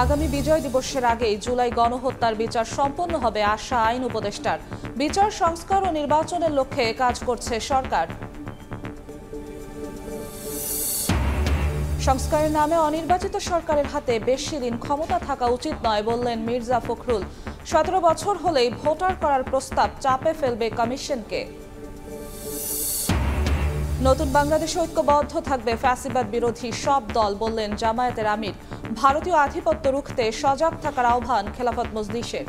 আগামী বিজয় দিবসের আগেই জুলাই গণহত্যার বিচার সম্পন্ন হবে আশা আইন উপদেষ্টার। বিচার সংস্কার ও নির্বাচনের লক্ষ্যে কাজ করছে সরকার। সংস্কারের নামে অনির্বাচিত সরকারের হাতে বেশি দিন ক্ষমতা থাকা উচিত নয় বললেন মির্জা ফখরুল। 17 বছর হলেই ভোটার করার প্রস্তাব চাপে ফেলবে কমিশনকে। নতুন বাংলাদেশে ঐক্যবদ্ধ থাকবে ফ্যাসিবাদ বিরোধী সব দল বললেন জামায়াতের আমির। ভারতীয় আধিপত্য রুখতে সজাগ থাকার আহ্বান খেলাফত মজলিসের।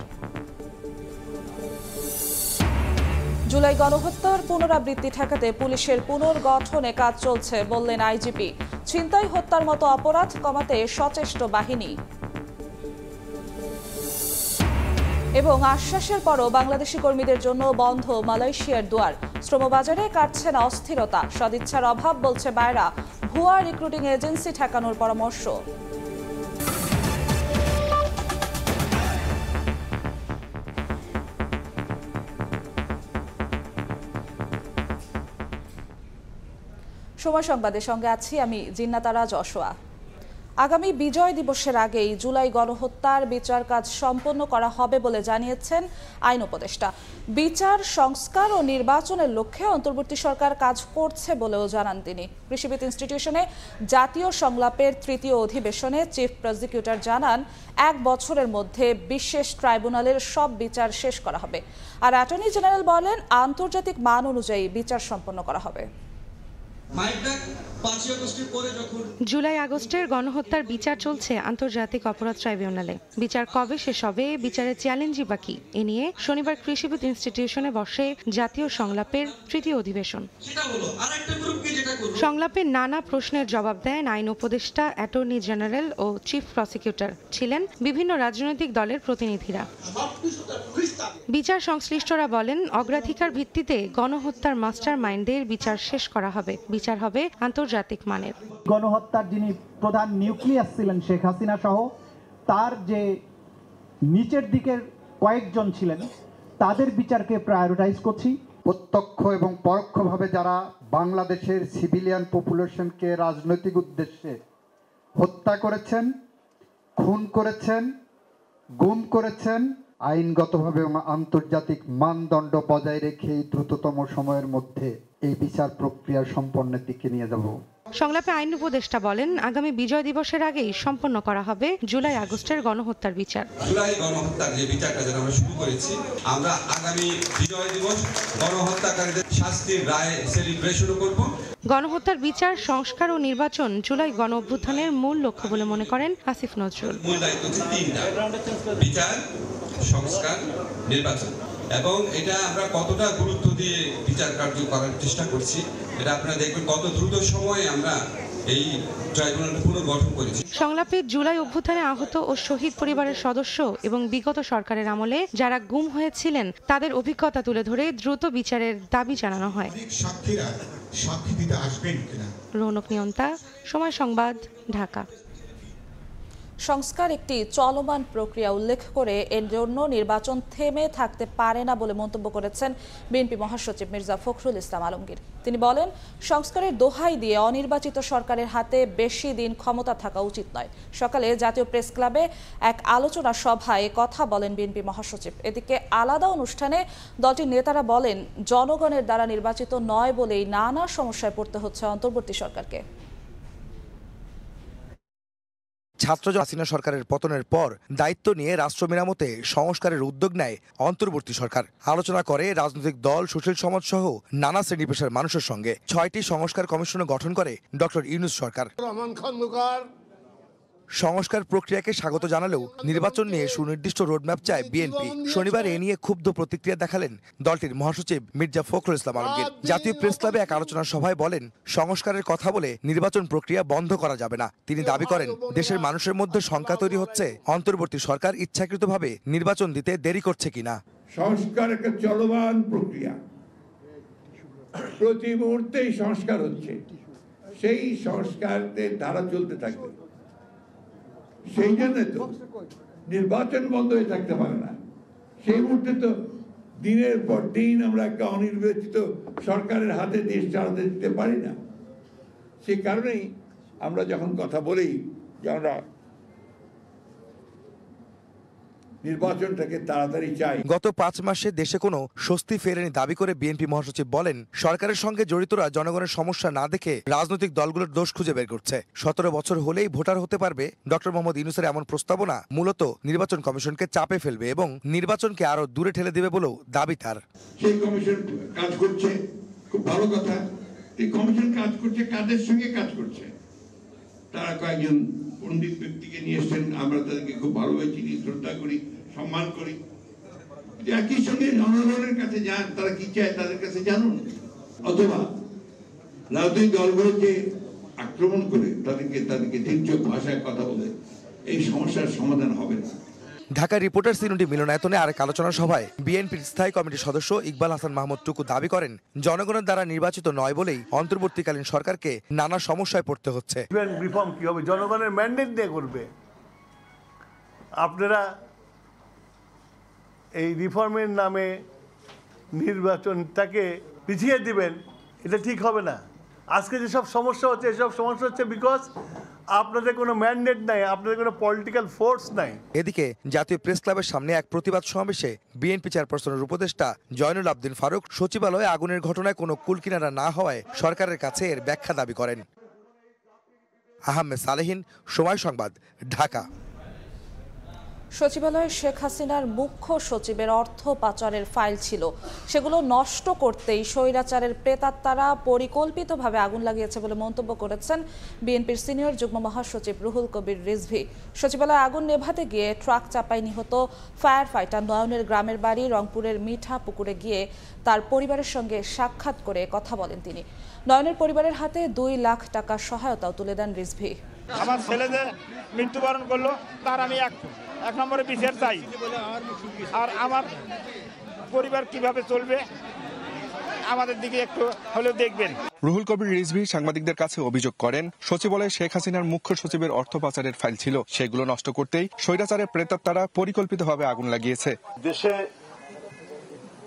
জুলাই গণহত্যার পুনরাবৃত্তি ঠেকাতে পুলিশের পুনর্গঠনে কাজ চলছে বললেন আইজিপি। ছিনতাই হত্যার মতো অপরাধ কমাতে সচেষ্ট বাহিনী। এবং আশ্বাসের পরও বাংলাদেশি কর্মীদের জন্য বন্ধ মালয়েশিয়ার দুয়ার। শ্রমবাজারে কাটছে না অস্থিরতা, সদিচ্ছার অভাব বলছে বায়রা। ভুয়া রিক্রুটিং এজেন্সি ঠেকানোর পরামর্শ। সময় সংবাদের সঙ্গে আছি আমি জিন্নাতারা যশোয়া। আগামী বিজয় দিবসের আগেই জুলাই গণহত্যার বিচার কাজ সম্পন্ন করা হবে বলে জানিয়েছেন আইন উপদেষ্টা। বিচার সংস্কার ও নির্বাচনের লক্ষ্যে অন্তর্বর্তী সরকার কাজ করছে বলেও জানান তিনি। কৃষিবিদ ইনস্টিটিউশনে জাতীয় সংলাপের তৃতীয় অধিবেশনে চিফ প্রসিকিউটর জানান 1 বছরের মধ্যে বিশেষ ট্রাইব্যুনালের সব বিচার শেষ করা হবে। আর অ্যাটর্নি জেনারেল বলেন আন্তর্জাতিক মান অনুযায়ী বিচার সম্পন্ন করা হবে। জুলাই আগস্টের গণহত্যার বিচার চলছে আন্তর্জাতিক অপরাধ ট্রাইব্যুনালে। বিচার কবে শেষ হবে, বিচারের চ্যালেঞ্জই বাকি, এ নিয়ে শনিবার কৃষিবিদ ইনস্টিটিউশনে বসে জাতীয় সংলাপের তৃতীয় অধিবেশন। সংলাপের নানা প্রশ্নের জবাব দেন আইন উপদেষ্টা, অ্যাটর্নি জেনারেল ও চিফ প্রসিকিউটর। ছিলেন বিভিন্ন রাজনৈতিক দলের প্রতিনিধিরা। বিচার সংশ্লিষ্টরা বলেন অগ্রাধিকার ভিত্তিতে গণহত্যার মাস্টার মাইন্ডদের বিচার শেষ করা হবে। বিচার হবে আন্তর্জাতিক মানের। গণহত্যার যিনি প্রধান নিউক্লিয়াস ছিলেন শেখ হাসিনা সহ তার যে নিচের দিকের কয়েকজন ছিলেন তাদের বিচারকে প্রায়োরিটাইজ করছি। প্রত্যক্ষ এবং পরোক্ষভাবে যারা বাংলাদেশের সিভিলিয়ান পপুলেশনকে রাজনৈতিক উদ্দেশ্যে হত্যা করেছেন, খুন করেছেন, গুম করেছেন, আইনগতভাবে এবং আন্তর্জাতিক মানদণ্ড বজায় রেখে দ্রুততম সময়ের মধ্যে এই বিচার প্রক্রিয়া সম্পন্নের দিকে নিয়ে যাব। সংলাপে আইন উপদেষ্টা বলেন আগামী বিজয় দিবসের আগেই সম্পন্ন করা হবে জুলাই আগস্টের গণহত্যার বিচার। জুলাই গণহত্যার যে বিচারটা যেটা আমরা শুরু করেছি, আমরা আগামী বিজয় দিবস গণহত্যাকারীদের শাস্তির রায় সেলিব্রেশনও করব। গণহত্যার বিচার সংস্কার ও নির্বাচন জুলাই গণ অভ্যুত্থানের মূল লক্ষ্য বলে মনে করেন আসিফ নজরুল। মূল দায়িত্ব হচ্ছে 3টা: বিচার, সংস্কার, নির্বাচন। এবং এটা আমরা কতটা গুরুত্ব দিয়ে বিচার কার্য করার চেষ্টা করছি, এটা আপনারা দেখবেন কত দ্রুত সময়ে আমরা এই ট্রাইব্যুনালটা পুনর্গঠন করেছি। সংলাপে জুলাই অভ্যুত্থানে আহত ও শহীদ পরিবারের সদস্য এবং বিগত সরকারের আমলে যারা গুম হয়েছিলেন তাদের অভিজ্ঞতা তুলে ধরে দ্রুত বিচারের দাবি জানানো হয়। রৌনক নিয়ন্তা, সময় সংবাদ, ঢাকা। সংস্কার একটি চলমান প্রক্রিয়া উল্লেখ করে এর জন্য নির্বাচন থেমে থাকতে পারে না বলে মন্তব্য করেছেন বিএনপি মহাসচিব মির্জা ফখরুল ইসলাম আলমগীর। তিনি বলেন সংস্কারের দোহাই দিয়ে অনির্বাচিত সরকারের হাতে বেশি দিন ক্ষমতা থাকা উচিত নয়। সকালে জাতীয় প্রেস ক্লাবে এক আলোচনা সভায় কথা বলেন বিএনপি মহাসচিব। এদিকে আলাদা অনুষ্ঠানে দলটির নেতারা বলেন জনগণের দ্বারা নির্বাচিত নয় বলেই নানা সমস্যায় পড়তে হচ্ছে অন্তর্বর্তী সরকারকে। ছাত্র হাসিনা সরকারের পতনের পর দায়িত্ব নিয়ে রাষ্ট্র মেরামতে সংস্কারের উদ্যোগ নেয় অন্তর্বর্তী সরকার। আলোচনা করে রাজনৈতিক দল, সুশীল সমাজ সহ নানা শ্রেণী পেশার মানুষের সঙ্গে। 6টি সংস্কার কমিশন গঠন করে ডক্টর ইউনূস সরকার। সংস্কার প্রক্রিয়াকে স্বাগত জানালেও নির্বাচন নিয়ে সুনির্দিষ্ট রোডম্যাপ চায় বিএনপি। শনিবার এ নিয়ে ক্ষুব্ধ প্রতিক্রিয়া দেখালেন দলটির মহাসচিব মির্জা ফখরুল ইসলাম আলমগীর। জাতীয় প্রেস ক্লাবে এক আলোচনা সভায় বলেন সংস্কারের কথা বলে নির্বাচন প্রক্রিয়া বন্ধ করা যাবে না। তিনি দাবি করেন দেশের মানুষের মধ্যে শঙ্কা তৈরি হচ্ছে অন্তর্বর্তী সরকার ইচ্ছাকৃতভাবে নির্বাচন দিতে দেরি করছে কিনা। সংস্কার একটা চলমান প্রক্রিয়া, প্রতি মুহূর্তেই সংস্কার হচ্ছে, সেই সংস্কারের ধারা চলতে থাকবে। সেই জন্য তো নির্বাচন বন্ধ হয়ে থাকতে পারে না। সেই মুহূর্তে তো দিনের পর দিন আমরা একটা অনির্বাচিত সরকারের হাতে দেশ চালাতে দিতে পারি না। সেই কারণেই আমরা যখন কথা বলি যে আমরা নির্বাচনটাকে তাড়াতাড়ি চাই। গত 5 মাসে দেশে কোনো স্বস্তি ফেরেনি দাবি করে বিএনপি মহাসচিব বলেন, সরকারের সঙ্গে জড়িতরা জনগণের সমস্যা না দেখে রাজনৈতিক দলগুলোর দোষ খুঁজে বের করছে। 17 বছর হলেই ভোটার হতে পারবে ডক্টর মোহাম্মদ ইউনূসের এমন প্রস্তাবনা মূলত নির্বাচন কমিশনকে চাপে ফেলবে এবং নির্বাচনকে আরো দূরে ঠেলে দেবে বলেও দাবি তার। সেই কমিশন কাজ করছে, খুব ভালো কথা। এই কমিশন কাজ করছে, কাদের সঙ্গে কাজ করছে? তারা কয়েকজন পণ্ডিত ব্যক্তিকে নিয়ে এসছেন, আমরা তাদেরকে খুব ভালোভাবে চিনি, শ্রদ্ধা করি, সম্মান করি। একই সঙ্গে জনগণের কাছে যান, তারা কি চায় তাদের কাছে জানুন। অথবা রাজনৈতিক দলগুলোকে আক্রমণ করে তাদেরকে তির্যক ভাষায় কথা বলে এই সমস্যার সমাধান হবে না। ঢাকা রিপোর্টার্স ইউনিটি মিলনায়তনে আরেক আলোচনা সভায় বিএনপির স্থায়ী কমিটির সদস্য ইকবাল হাসান মাহমুদ টুকু দাবি করেন, জনগণের দ্বারা নির্বাচিত নয় বলেই অন্তর্বর্তীকালীন সরকারকে নানা সমস্যায় পড়তে হচ্ছে। রিফর্ম কি হবে? জনগণের ম্যান্ডেট দিয়ে করবে। আপনারা এই রিফর্মের নামে নির্বাচনটাকে পিছিয়ে দিবেন, এটা ঠিক হবে না। আজকে যেসব সমস্যা হচ্ছে, এসব সমস্যা হচ্ছে বিকজ আপনাদের কোনো ম্যান্ডেট নাই, আপনাদের কোনো পলিটিক্যাল ফোর্স নাই। এদিকে জাতীয় প্রেস ক্লাবের সামনে এক প্রতিবাদ সমাবেশে বিএনপি চেয়ারপারসনের উপদেষ্টা জয়নুল আবদিন ফারুক সচিবালয়ে আগুনের ঘটনায় কোনো কুলকিনারা না হওয়ায় সরকারের কাছে এর ব্যাখ্যা দাবি করেন। আহমেদ সালেহীন, সময় সংবাদ, ঢাকা। সচিবালয়ে শেখ হাসিনার মুখ্য সচিবের অর্থ পাচারের ফাইল ছিল, সেগুলো নষ্ট করতেই স্বৈরাচারের প্রেতাত্মারা পরিকল্পিতভাবে আগুন লাগিয়েছে বলে মন্তব্য করেছেন বিএনপির সিনিয়র যুগ্ম মহাসচিব রুহুল কবির রিজভী। সচিবালয়ে আগুন নেভাতে গিয়ে ট্রাক চাপায় নিহত ফায়ার ফাইটার নয়নের গ্রামের বাড়ি রংপুরের মিঠা পুকুরে গিয়ে তার পরিবারের সঙ্গে সাক্ষাৎ করে কথা বলেন তিনি। নয়নের পরিবারের হাতে 2 লাখ টাকার সহায়তাও তুলে দেন রিজভী। আমার ছেলে যে মৃত্যুবরণ করলো তার আমি এক নম্বরে বিচার চাই, আর আমার পরিবার কিভাবে চলবে আমাদের দিকে একটু হলেও দেখবেন। রুহুল কবির রিজভী সাংবাদিকদের কাছে অভিযোগ করেন, সচিবালয়ে শেখ হাসিনার মুখ্য সচিবের অর্থ পাচারের ফাইল ছিল, সেগুলো নষ্ট করতেই স্বৈরাচারের প্রেতাত্মারা পরিকল্পিতভাবে আগুন লাগিয়েছে। দেশে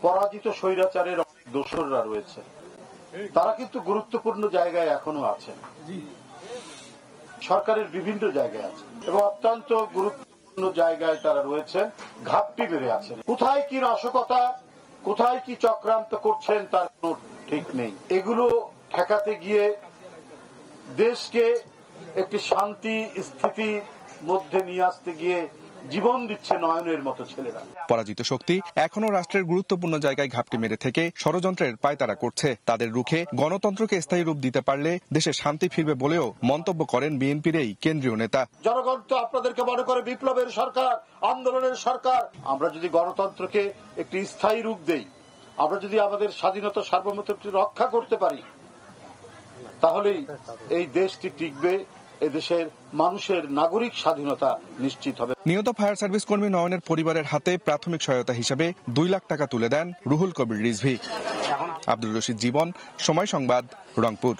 পরাজিত স্বৈরাচারের দোসররা রয়েছে, তারা কিন্তু গুরুত্বপূর্ণ জায়গায় এখনো আছেন, সরকারের বিভিন্ন জায়গায় আছে এবং অত্যন্ত গুরুত্বপূর্ণ জায়গায় তারা রয়েছে, ঘাপটি বেড়ে আছে। কোথায় কি নাশকতা, কোথায় কি চক্রান্ত করছেন তার কোনো ঠিক নেই। এগুলো ঠেকাতে গিয়ে দেশকে একটি শান্তি স্থিতির মধ্যে নিয়ে আসতে গিয়ে জীবন দিচ্ছে নয়নের মতো ছেলেরা। পরাজিত শক্তি এখনো রাষ্ট্রের গুরুত্বপূর্ণ জায়গায় ঘাপটি মেরে থেকে ষড়যন্ত্রের পায়তারা করছে। তাদের রুখে গণতন্ত্রকে স্থায়ী রূপ দিতে পারলে দেশে শান্তি ফিরবে বলেও মন্তব্য করেন বিএনপির এই কেন্দ্রীয় নেতা। জনগণ তো আপনাদেরকে মনে করে বিপ্লবের সরকার, আন্দোলনের সরকার। আমরা যদি গণতন্ত্রকে একটি স্থায়ী রূপ দেই, আমরা যদি আমাদের স্বাধীনতা সার্বভৌমত্বকে রক্ষা করতে পারি, তাহলেই এই দেশটি টিকবে, এদেশের মানুষের নাগরিক স্বাধীনতা নিশ্চিত হবে। নিহত ফায়ার সার্ভিস কর্মী নয়নের পরিবারের হাতে প্রাথমিক সহায়তা হিসেবে 2 লাখ টাকা তুলে দেন রুহুল কবির রিজভী। আব্দুর রশিদ জীবন, সময় সংবাদ, রংপুর।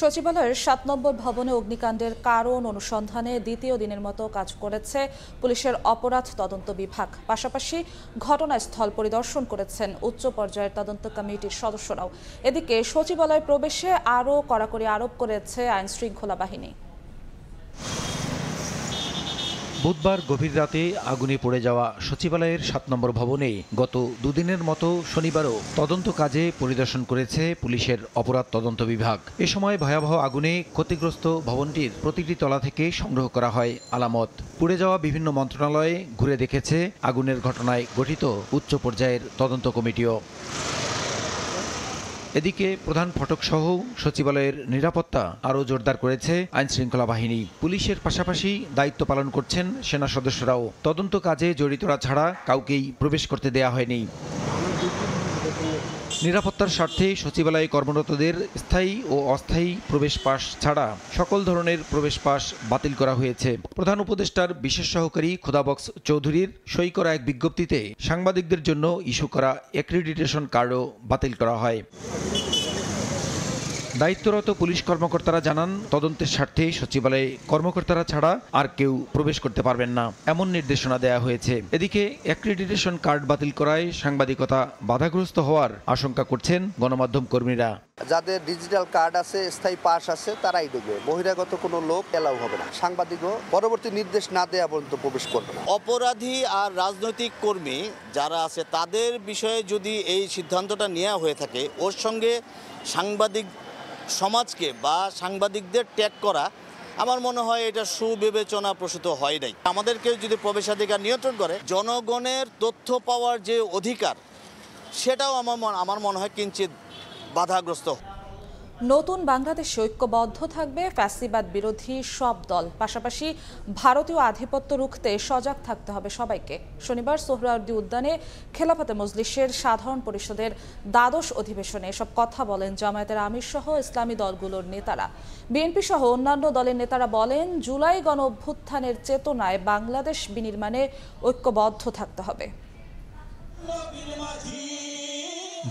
সচিবালয়ের 7 নম্বর ভবনে অগ্নিকাণ্ডের কারণ অনুসন্ধানে দ্বিতীয় দিনের মতো কাজ করেছে পুলিশের অপরাধ তদন্ত বিভাগ। পাশাপাশি ঘটনাস্থল পরিদর্শন করেছেন উচ্চ পর্যায়ের তদন্ত কমিটির সদস্যরাও। এদিকে সচিবালয় প্রবেশে আরও কড়াকড়ি আরোপ করেছে আইন শৃঙ্খলা বাহিনী। বুধবার গভীর রাতে আগুনে পড়ে যাওয়া সচিবালয়ের 7 নম্বর ভবনে গত দুদিনের মতো শনিবারও তদন্ত কাজে পরিদর্শন করেছে পুলিশের অপরাধ তদন্ত বিভাগ। এ সময় ভয়াবহ আগুনে ক্ষতিগ্রস্ত ভবনটির প্রতিটি তলা থেকে সংগ্রহ করা হয় আলামত। পুড়ে যাওয়া বিভিন্ন মন্ত্রণালয়ে ঘুরে দেখেছে আগুনের ঘটনায় গঠিত উচ্চ পর্যায়ের তদন্ত কমিটিও। এদিকে প্রধান ফটক সহ সচিবালয়ের নিরাপত্তা আরও জোরদার করেছে আইন শৃঙ্খলা বাহিনী। পুলিশের পাশাপাশি দায়িত্ব পালন করছেন সেনা সদস্যরাও। তদন্ত কাজে জড়িতরা ছাড়া কাউকেই প্রবেশ করতে দেয়া হয়নি। নিরাপত্তার স্বার্থে সচিবালয়ে কর্মরতদের স্থায়ী ও অস্থায়ী প্রবেশ পাস ছাড়া সকল ধরনের প্রবেশ পাস বাতিল করা হয়েছে। প্রধান উপদেষ্টার বিশেষ সহকারী খোদাবক্স চৌধুরীর সই করা এক বিজ্ঞপ্তিতে সাংবাদিকদের জন্য ইস্যু করা অ্যাক্রিডিটেশন কার্ডও বাতিল করা হয়। দায়িত্বরত পুলিশ কর্মকর্তারা জানান, তদন্তের স্বার্থে সচিবালয়ে কর্মকর্তারা ছাড়া আর কেউ প্রবেশ করতে পারবেন না, এমন নির্দেশনা দেয়া হয়েছে। এদিকে অ্যাক্রিডিটেশন কার্ড বাতিল করায় সাংবাদিকতা বাধাগ্রস্ত হওয়ার আশঙ্কা করছেন গণমাধ্যম কর্মীরা। যাদের ডিজিটাল কার্ড আছে, স্থায়ী পাস আছে, তারাই ঢুকবে। বহিরাগত কোনো লোক এলাও হবে না। সাংবাদিকও পরবর্তী নির্দেশ না দেওয়া পর্যন্ত প্রবেশ করবে না। অপরাধী আর রাজনৈতিক কর্মী যারা আছে তাদের বিষয়ে যদি এই সিদ্ধান্তটা নেওয়া হয়ে থাকে, ওর সঙ্গে সাংবাদিক সমাজকে বা সাংবাদিকদের ট্যাগ করা, আমার মনে হয় এটা সুবিবেচনা প্রসূত হয় নাই। আমাদেরকে যদি প্রবেশাধিকার নিয়ন্ত্রণ করে, জনগণের তথ্য পাওয়ার যে অধিকার, সেটাও আমার মনে হয় কিঞ্চিত বাধাগ্রস্ত। নতুন বাংলাদেশে ঐক্যবদ্ধ থাকবে ফ্যাসিবাদ বিরোধী সব দল। পাশাপাশি ভারতীয় আধিপত্য রুখতে সজাগ থাকতে হবে সবাইকে। শনিবার সোহরাওয়ার্দী উদ্যানে খেলাফতে মজলিসের সাধারণ পরিষদের দ্বাদশ অধিবেশনে এসব কথা বলেন জামায়াতের আমির সহ ইসলামী দলগুলোর নেতারা। বিএনপি সহ অন্যান্য দলের নেতারা বলেন, জুলাই গণ অভ্যুত্থানের চেতনায় বাংলাদেশ বিনির্মাণে ঐক্যবদ্ধ থাকতে হবে।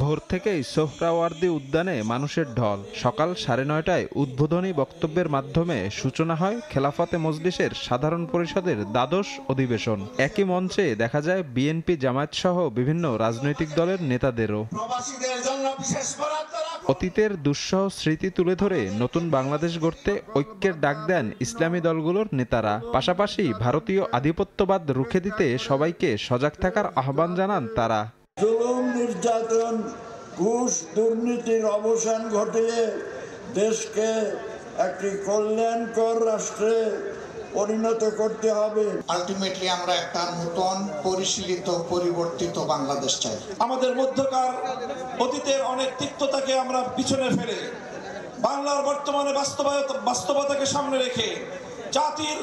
ভোর থেকেই সোহরাওয়ার্দী উদ্যানে মানুষের ঢল। সকাল 9:30টায় উদ্বোধনী বক্তব্যের মাধ্যমে সূচনা হয় খেলাফতে মজলিসের সাধারণ পরিষদের দ্বাদশ অধিবেশন। একই মঞ্চে দেখা যায় বিএনপি, জামায়াত সহ বিভিন্ন রাজনৈতিক দলের নেতাদেরও। অতীতের দুঃসহ স্মৃতি তুলে ধরে নতুন বাংলাদেশ গড়তে ঐক্যের ডাক দেন ইসলামী দলগুলোর নেতারা। পাশাপাশি ভারতীয় আধিপত্যবাদ রুখে দিতে সবাইকে সজাগ থাকার আহ্বান জানান তারা। জুলুম, নির্যাতন, ঘুষ, দুর্নীতির অবসান ঘটিয়ে দেশকে একটি কল্যাণকর রাষ্ট্রে পরিণত করতে হবে। আলটিমেটলি আমরা একটা নতুন পরিশীলিত, পরিবর্তিত বাংলাদেশ চাই। আমাদের মধ্যকার অতীতের অনেক তিক্ততাকে আমরা পিছনে ফেলে বাংলার বর্তমানে বাস্তবতাকে সামনে রেখে, জাতির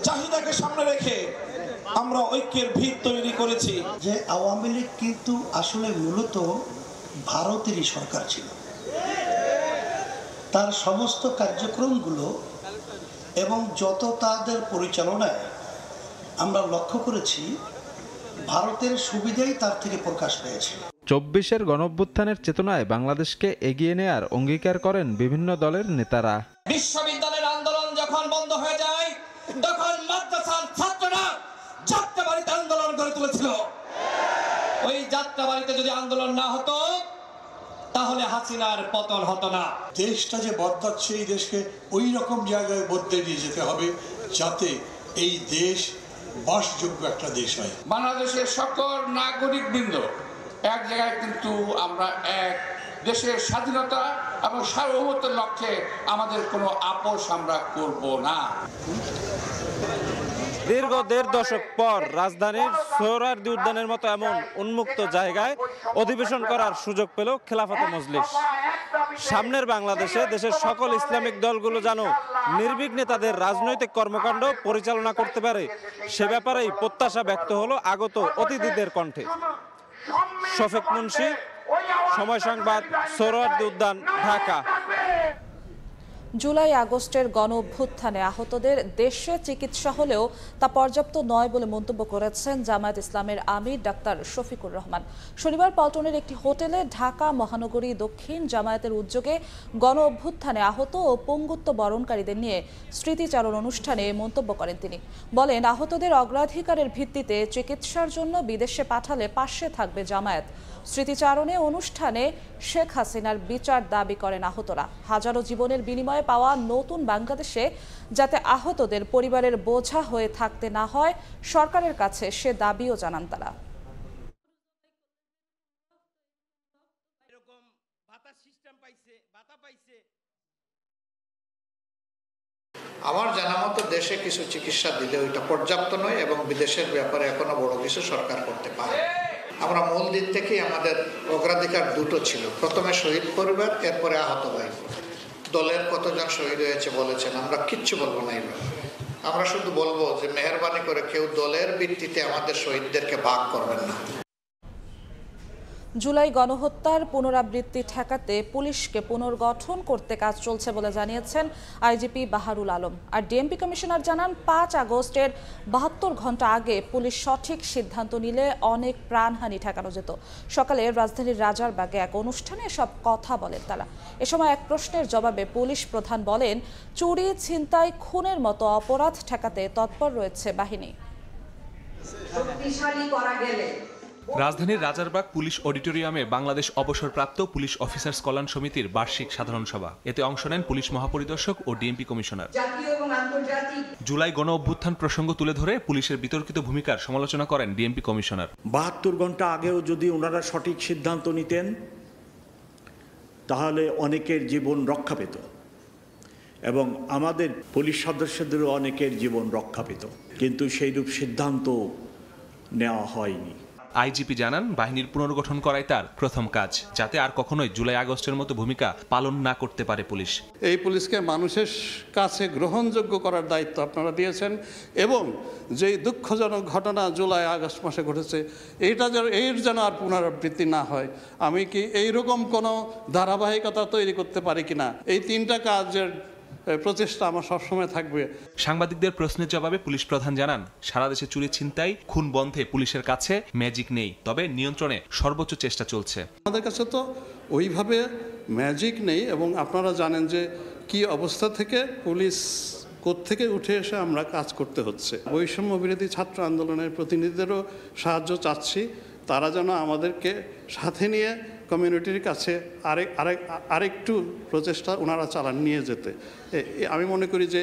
চাহিদাকে সামনে রেখে আমরা ঐক্যের ভিত তৈরি করেছি। যে আওয়ামী লীগ কিন্তু আসলে মূলত ভারতেরই সরকার ছিল। তার সমস্ত কার্যক্রমগুলো এবং যত তাদের পরিচালনায় আমরা লক্ষ্য করেছি, ভারতের সুবিধাই তার থেকে প্রকাশ পেয়েছে। 24-এর গণঅভ্যুত্থানের চেতনায় বাংলাদেশকে এগিয়ে নেয়ার অঙ্গীকার করেন বিভিন্ন দলের নেতারা। বিশ্ববিদ্যালয়ের আন্দোলন যখন বন্ধ হয়ে যায়, তখন মাদ্রাসার ছাত্ররা যাত্রাবাড়িতে আন্দোলন গড়ে তুলেছিল। ওই যাত্রাবাড়িতে যদি আন্দোলন না হতো, তাহলে হাসিনার পতন হতো না। দেশটা যে বদলাচ্ছে, এই দেশকে ওই রকম জায়গায় বদলে নিয়ে যেতে হবে যাতে এই দেশ বাসযোগ্য একটা দেশ হয়। বাংলাদেশের সকল নাগরিকবৃন্দ এক জায়গায়, কিন্তু আমরা এক দেশের স্বাধীনতা এবং সার্বভৌমত্বের লক্ষ্যে আমাদের কোনো আপোষ আমরা করব না। দীর্ঘ 1.5 দশক পর রাজধানীর সোহরাওয়ার্দী উদ্যানের মতো এমন উন্মুক্ত জায়গায় অধিবেশন করার সুযোগ পেল খেলাফতে মজলিস। সামনের বাংলাদেশে দেশের সকল ইসলামিক দলগুলো যেন নির্বিঘ্নে তাদের রাজনৈতিক কর্মকাণ্ড পরিচালনা করতে পারে, সে ব্যাপারেই প্রত্যাশা ব্যক্ত হলো আগত অতিথিদের কণ্ঠে। শফিক মুন্সি, সময় সংবাদ, সোহরাওয়ার্দী উদ্যান, ঢাকা। জুলাই আগস্টের গণ অভ্যুত্থানে আহতদের দেশে চিকিৎসা হলেও তা পর্যাপ্ত নয় বলে মন্তব্য করেছেন জামায়াত ইসলামের আমির ডাক্তার শফিকুর রহমান। শনিবার পল্টনের একটি হোটেলে ঢাকা মহানগরী দক্ষিণ জামায়াতের উদ্যোগে গণ অভ্যুত্থানে আহত ও পঙ্গুত্ব বরণকারীদের নিয়ে স্মৃতিচারণ অনুষ্ঠানে মন্তব্য করেন তিনি। বলেন, আহতদের অগ্রাধিকারের ভিত্তিতে চিকিৎসার জন্য বিদেশে পাঠালে পাশে থাকবে জামায়াত। স্মৃতিচারণে অনুষ্ঠানে শেখ হাসিনার বিচার দাবি করেন আহতরা। হাজারো জীবনের বিনিময়ে পাওয়া নতুন বাংলাদেশে যাতে আহতদের পরিবারের বোঝা হয়ে থাকতে না হয়, সরকারের কাছে সে দাবিও জানান তারা। আমার জানা মতো দেশে কিছু চিকিৎসা দিলে ওইটা পর্যাপ্ত নয় এবং বিদেশের ব্যাপারে এখনো বড় কিছু সরকার করতে পারে। আমরা মূল দিক থেকেই আমাদের অগ্রাধিকার দুটো ছিল, প্রথমে শহীদ পরিবার, এরপরে আহত ভাই। দলের কতজন শহীদ হয়েছে বলেছেন, আমরা কিচ্ছু বলবো না। এবার আমরা শুধু বলবো যে মেহেরবানি করে কেউ দলের ভিত্তিতে আমাদের শহীদদেরকে ভাগ করবেন না। জুলাই গণহত্যার পুনরাবৃত্তি ঠেকাতে পুলিশকে পুনর্গঠন করতে কাজ চলছে বলে জানিয়েছেন আইজিপি বাহারুল আলম। আর ডিএমপি কমিশনার জানান, 5 আগস্টের 72 ঘন্টা আগে পুলিশ সঠিক সিদ্ধান্ত নিলে অনেক প্রাণহানি ঠেকানো যেত। সকালে রাজধানীর রাজারবাগে এক অনুষ্ঠানে সব কথা বলেন তারা। এ সময় এক প্রশ্নের জবাবে পুলিশ প্রধান বলেন, চুরি, ছিনতাই, খুনের মতো অপরাধ ঠেকাতে তৎপর রয়েছে বাহিনী। শক্তিশালী করা গেলে রাজধানীর রাজারবাগ পুলিশ অডিটোরিয়ামে বাংলাদেশ অবসরপ্রাপ্ত পুলিশ অফিসার্স কল্যাণ সমিতির বার্ষিক সাধারণ সভা। এতে অংশ নেন পুলিশ মহাপরিদর্শক ও ডিএমপি কমিশনার। জুলাই গণ অভ্যুত্থান প্রসঙ্গ তুলে ধরে পুলিশের বিতর্কিত ভূমিকার সমালোচনা করেন ডিএমপি কমিশনার। 72 ঘন্টা আগেও যদি ওনারা সঠিক সিদ্ধান্ত নিতেন তাহলে অনেকের জীবন রক্ষা পেত এবং আমাদের পুলিশ সদস্যদেরও অনেকের জীবন রক্ষা পেত, কিন্তু সেইরূপ সিদ্ধান্ত নেওয়া হয়নি। আইজিপি জানান, বাহিনীর পুনর্গঠন করাই তার প্রথম কাজ, যাতে আর কখনোই জুলাই আগস্টের মতো ভূমিকা পালন না করতে পারে পুলিশ। এই পুলিশকে মানুষের কাছে গ্রহণযোগ্য করার দায়িত্ব আপনারা দিয়েছেন এবং যেই দুঃখজনক ঘটনা জুলাই আগস্ট মাসে ঘটেছে এর যেন আর পুনরাবৃত্তি না হয়। আমি কি এইরকম কোনো ধারাবাহিকতা তৈরি করতে পারি কিনা, এই 3টা কাজের প্রচেষ্টা আমার সবসময় থাকবে। সাংবাদিকদের প্রশ্নের জবাবে পুলিশ প্রধান জানান, সারা দেশে চুরি, ছিনতাই, খুন বন্ধে পুলিশের কাছে ম্যাজিক নেই, তবে নিয়ন্ত্রণে সর্বোচ্চ চেষ্টা চলছে। আমাদের কাছে তো ওইভাবে ম্যাজিক নেই এবং আপনারা জানেন যে কি অবস্থা থেকে পুলিশ কোত্থেকে উঠে এসে আমরা কাজ করতে হচ্ছে। বৈষম্য বিরোধী ছাত্র আন্দোলনের প্রতিনিধিদেরও সাহায্য চাচ্ছি, তারা যেন আমাদেরকে সাথে নিয়ে কমিউনিটির কাছে আরেকটু প্রচেষ্টা ওনারা চালান নিয়ে যেতে। আমি মনে করি যে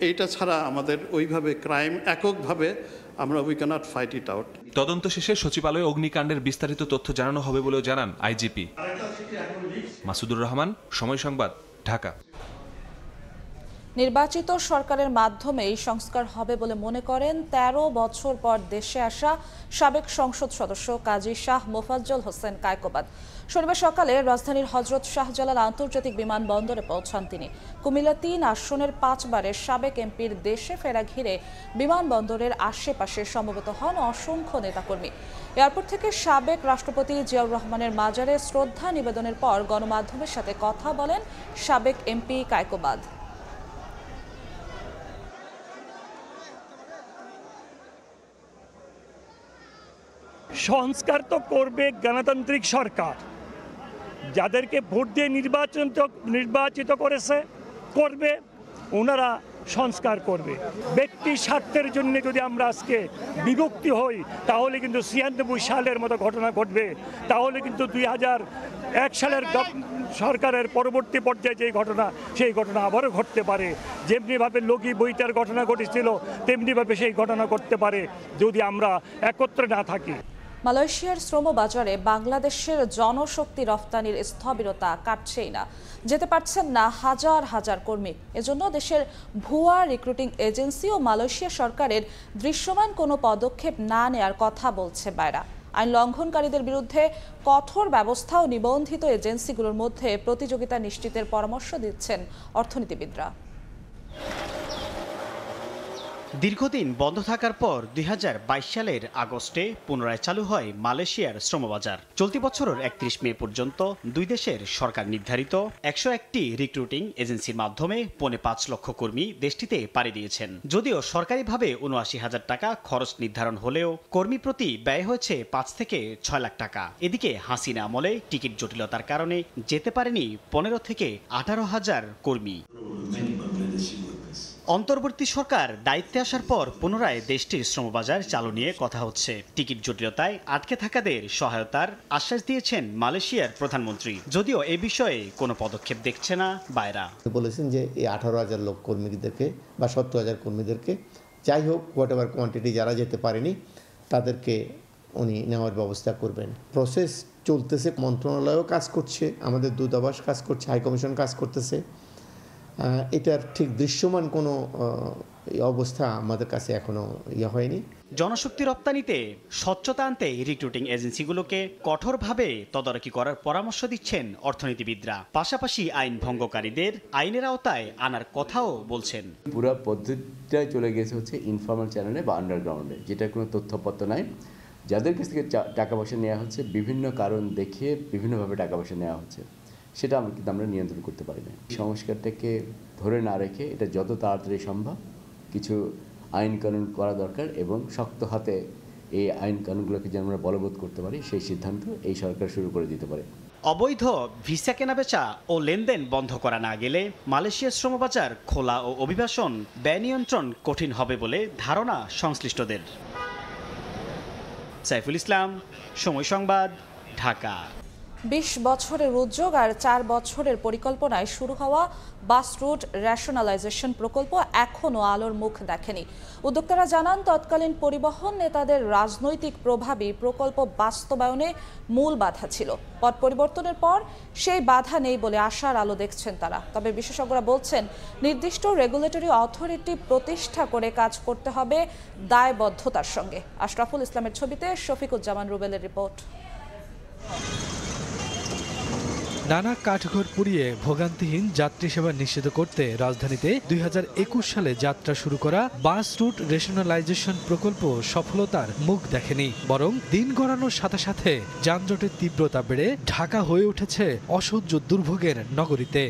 এইটা ছাড়া আমাদের ওইভাবে ক্রাইম এককভাবে আমরা we can't fight it out. তদন্ত শেষে সচিবালয়ে অগ্নিকাণ্ডের বিস্তারিত তথ্য জানানো হবে বলেও জানান আইজিপি। মাসুদুর রহমান, সময় সংবাদ, ঢাকা। নির্বাচিত সরকারের মাধ্যমে এই সংস্কার হবে বলে মনে করেন 13 বছর পর দেশে আসা সাবেক সংসদ সদস্য কাজী শাহ মোফাজ্জল হোসেন কায়কোবাদ। শনিবার সকালে রাজধানীর হযরত শাহজালাল আন্তর্জাতিক বিমানবন্দরে পৌঁছান তিনি। কুমিল্লা 3 আসনের 5 বারের সাবেক এমপির দেশে ফেরা ঘিরে বিমানবন্দরের আশেপাশে সমবেত হন অসংখ্য নেতাকর্মী। এয়ারপোর্ট থেকে সাবেক রাষ্ট্রপতি জিয়াউর রহমানের মাজারে শ্রদ্ধা নিবেদনের পর গণমাধ্যমের সাথে কথা বলেন সাবেক এমপি কায়কোবাদ। সংস্কার তো করবে গণতান্ত্রিক সরকার, যাদেরকে ভোট দিয়ে নির্বাচিত করেছে করবে, ওনারা সংস্কার করবে। ব্যক্তি স্বার্থের জন্য যদি আমরা আজকে বিভক্তি হই তাহলে কিন্তু 96 সালের মতো ঘটনা ঘটবে, তাহলে কিন্তু 2001 সালের সরকারের পরবর্তী পর্যায়ে যেই ঘটনা সেই ঘটনা আবারও ঘটতে পারে। যেমনিভাবে লগি বইটার ঘটনা ঘটেছিল তেমনিভাবে সেই ঘটনা ঘটতে পারে যদি আমরা একত্রে না থাকি। মালয়েশিয়ার শ্রম বাজারে বাংলাদেশের জনশক্তি রফতানির স্থবিরতা কাটছেই না, যেতে পারছেন না হাজার হাজার কর্মী। এজন্য দেশের ভুয়া রিক্রুটিং এজেন্সি ও মালয়েশিয়া সরকারের দৃশ্যমান কোনো পদক্ষেপ না নেয়ার কথা বলছে বাইরা। আইন লঙ্ঘনকারীদের বিরুদ্ধে কঠোর ব্যবস্থা ও নিবন্ধিত এজেন্সিগুলোর মধ্যে প্রতিযোগিতা নিশ্চিতের পরামর্শ দিচ্ছেন অর্থনীতিবিদরা। দীর্ঘদিন বন্ধ থাকার পর 2022 সালের আগস্টে পুনরায় চালু হয় মালয়েশিয়ার শ্রমবাজার। চলতি বছরের 31 মে পর্যন্ত দুই দেশের সরকার নির্ধারিত 101টি রিক্রুটিং এজেন্সির মাধ্যমে 5.5 লক্ষ কর্মী দেশটিতে পাড়ি দিয়েছেন। যদিও সরকারিভাবে 79,000 টাকা খরচ নির্ধারণ হলেও কর্মী প্রতি ব্যয় হয়েছে 5 থেকে 6 লাখ টাকা। এদিকে হাসিনা আমলে টিকিট জটিলতার কারণে যেতে পারেনি 15 থেকে 18,000 কর্মী। অন্তর্বর্তী সরকার দায়িত্বে আসার পর পুনরায় দেশটির শ্রমবাজার চালু নিয়ে কথা হচ্ছে। টিকিট জটিলতায় আটকে থাকাদের সহায়তার আশ্বাস দিয়েছেন মালয়েশিয়ার প্রধানমন্ত্রী, যদিও এ বিষয়ে কোনো পদক্ষেপ দেখছে না বাইরা। বলেছেন যে এই 18,000 লোক কর্মীদেরকে বা 70,000 কর্মীদেরকে যাই হোক হোয়াট এভার কোয়ান্টিটি যারা যেতে পারেনি তাদেরকে উনি নেওয়ার ব্যবস্থা করবেন। প্রসেস চলতেছে, মন্ত্রণালয়ও কাজ করছে, আমাদের দূতাবাস কাজ করছে, হাইকমিশন কাজ করতেছে। এটার ঠিক দৃশ্যমান কোনো অবস্থা আমাদের কাছে এখনো হয়নি। জনশক্তি রপ্তানিতে স্বচ্ছতা আনতে রিক্রুটিং এজেন্সিগুলোকে কঠোরভাবে তদারকি করার পরামর্শ দিচ্ছেন অর্থনীতিবিদরা। পাশাপাশি আইন ভঙ্গকারীদের আইনের আওতায় আনার কথাও বলছেন। পুরো পদ্ধতিটাই চলে গেছে হচ্ছে ইনফর্মাল চ্যানেলে বা আন্ডারগ্রাউন্ডে, যেটা কোনো তথ্যপত্র নাই। যাদের কাছ থেকে টাকা পয়সা নেওয়া হচ্ছে বিভিন্ন কারণ দেখিয়ে বিভিন্নভাবে টাকা পয়সা নেওয়া হচ্ছে, সেটা কিন্তু আমরা নিয়ন্ত্রণ করতে পারি না। সংস্কারটাকে ধরে না রেখে এটা যত তাড়াতাড়ি সম্ভব কিছু আইন কানুন করা দরকার এবং শক্ত হাতে এই আইন কানুনগুলোকে যেন আমরা বলবৎ করতে পারি সেই সিদ্ধান্ত এই সরকার শুরু করে দিতে পারে। অবৈধ ভিসা কেনাবেচা ও লেনদেন বন্ধ করা না গেলে মালয়েশিয়ার শ্রমবাজার খোলা ও অভিবাসন ব্যয় নিয়ন্ত্রণ কঠিন হবে বলে ধারণা সংশ্লিষ্টদের। সাইফুল ইসলাম, সময় সংবাদ, ঢাকা। ২০ বছরের উদ্যোগ আর ৪ বছরের পরিকল্পনায় শুরু হওয়া বাস রুট রেশনালাইজেশন প্রকল্প এখনও আলোর মুখ দেখেনি। উদ্যোক্তারা জানান, তৎকালীন পরিবহন নেতাদের রাজনৈতিক প্রভাবই প্রকল্প বাস্তবায়নে মূল বাধা ছিল। পট পরিবর্তনের পর সেই বাধা নেই বলে আশার আলো দেখছেন তারা। তবে বিশেষজ্ঞরা বলছেন, নির্দিষ্ট রেগুলেটরি অথরিটি প্রতিষ্ঠা করে কাজ করতে হবে দায়বদ্ধতার সঙ্গে। আশরাফুল ইসলামের ছবিতে শফিকুজ্জামান রুবেলের রিপোর্ট। নানা কাঠঘর পুড়িয়ে ভোগান্তিহীন যাত্রী সেবা নিশ্চিত করতে রাজধানীতে ২০২১ সালে যাত্রা শুরু করা বাস রুট রেশনালাইজেশন প্রকল্প সফলতার মুখ দেখেনি, বরং দিন গড়ানোর সাথে সাথে যানজটের তীব্রতা বেড়ে ঢাকা হয়ে উঠেছে অসহ্য দুর্ভোগের নগরীতে।